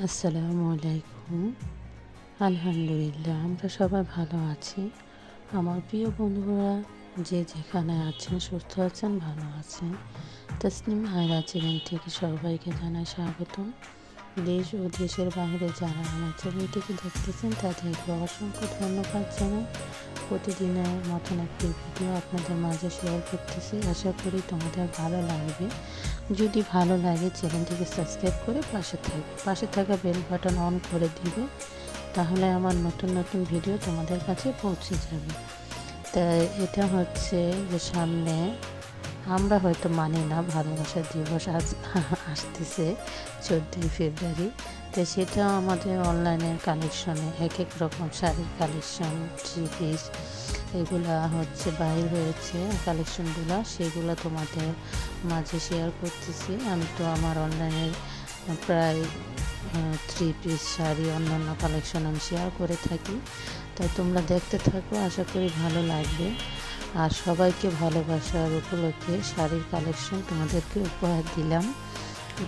আসসালামু আলাইকুম। আলহামদুলিল্লাহ আমরা সবাই ভালো আছি। আমার প্রিয় বন্ধুরা যে যেখানে আছেন, সুস্থ আছেন, ভালো আছেন। তাসনিম আয়রা চ্যানেল থেকে সবাইকে জানাই স্বাগতম। দেশ ও দেশের বাইরে যারা আমার চ্যানেলটিকে দেখতেছেন তাদেরকে অসংখ্য ধন্যবাদ জানাই। প্রতিদিনের মতন একটি ভিডিও আপনাদের মাঝে শেয়ার করতেছি, আশা করি তোমাদের ভালো লাগবে। যদি ভালো লাগে চ্যানেলটিকে সাবস্ক্রাইব করে পাশে থাকা বেল বাটন অন করে দিবে, তাহলে আমার নতুন নতুন ভিডিও তোমাদের কাছে পৌঁছে যাবে। তাই এটা হচ্ছে যে সামনে আমরা হয়তো মানি না ভালোবাসা দিবস আসতেছে 14ই ফেব্রুয়ারি। তো সেটা আমাদের অনলাইনের কালেকশনে এক এক রকম শাড়ির কালেকশন, থ্রি পিস এগুলা হচ্ছে বাইর হয়েছে কালেকশনগুলো, সেগুলো তোমাদের মাঝে শেয়ার করতেছি। আমি তো আমার অনলাইনের প্রায় থ্রি পিস শাড়ি অন্যান্য কালেকশন আমি শেয়ার করে থাকি, তাই তোমরা দেখতে থাকো, আশা করি ভালো লাগবে। আর সবাইকে ভালোবাসার উপলক্ষে শাড়ির কালেকশন তোমাদেরকে উপহার দিলাম।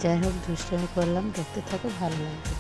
যাই হোক, দুষ্টামি করলাম, দেখতে থাকো, ভালো লাগবে।